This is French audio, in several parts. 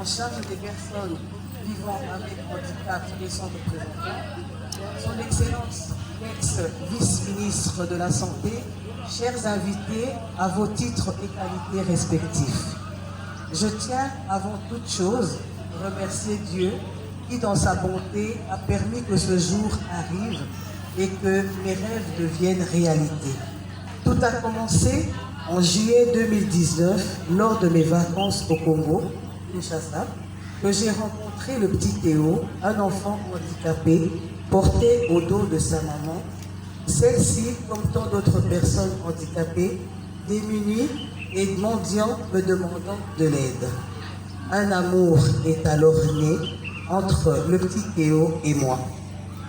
en charge des personnes vivant avec handicap et son représentant, son Excellence l'ex-vice-ministre de la Santé, chers invités à vos titres et qualités respectifs. Je tiens avant toute chose à remercier Dieu qui, dans sa bonté, a permis que ce jour arrive et que mes rêves deviennent réalité. Tout a commencé en juillet 2019, lors de mes vacances au Congo, Kinshasa, que j'ai rencontré le petit Théo, un enfant handicapé, porté au dos de sa maman. Celle-ci, comme tant d'autres personnes handicapées, démunies et mendiants me demandant de l'aide. Un amour est alors né entre le petit Théo et moi.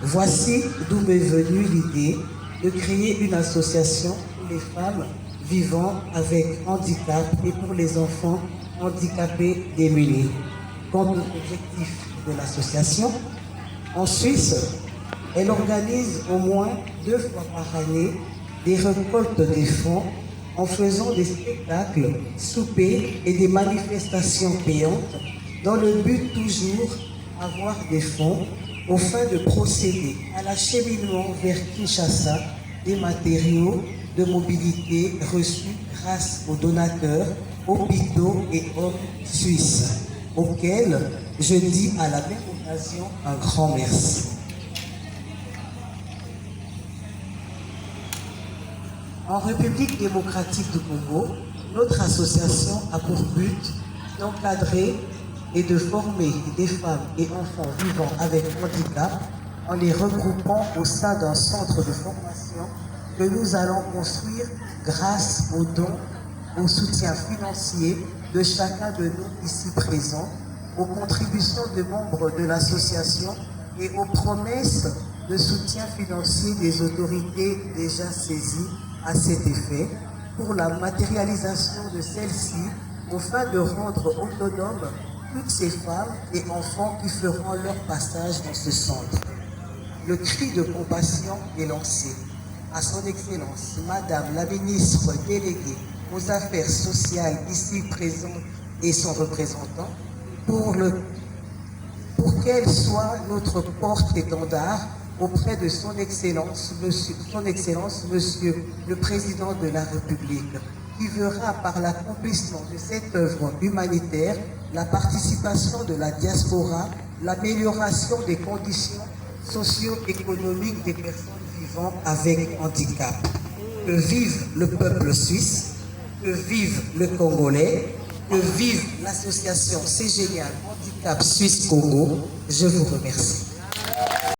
Voici d'où m'est venue l'idée de créer une association pour les femmes vivant avec handicap et pour les enfants handicapés démunis. Quant aux objectifs de l'association, en Suisse, elle organise au moins 2 fois par année des récoltes des fonds en faisant des spectacles, soupers et des manifestations payantes dans le but toujours d'avoir des fonds au fin de procéder à l'acheminement vers Kinshasa des matériaux de mobilité reçus grâce aux donateurs, hôpitaux et hommes suisses, auxquels je dis à la même occasion un grand merci. En République démocratique du Congo, notre association a pour but d'encadrer et de former des femmes et enfants vivant avec handicap en les regroupant au sein d'un centre de formation que nous allons construire grâce aux dons, au soutien financier de chacun de nous ici présents, aux contributions des membres de l'association et aux promesses de soutien financier des autorités déjà saisies à cet effet pour la matérialisation de celle-ci afin de rendre autonomes toutes ces femmes et enfants qui feront leur passage dans ce centre. Le cri de compassion est lancé à son Excellence, Madame la ministre déléguée aux Affaires sociales ici présente et son représentant, pour qu'elle soit notre porte-étendard auprès de son Excellence, Monsieur le Président de la République, qui verra par l'accomplissement de cette œuvre humanitaire la participation de la diaspora, l'amélioration des conditions socio-économiques des personnes vivant avec handicap. Que vive le peuple suisse, que vive le Congolais, que vive l'association C'est Génial Handicap Suisse Congo. Je vous remercie.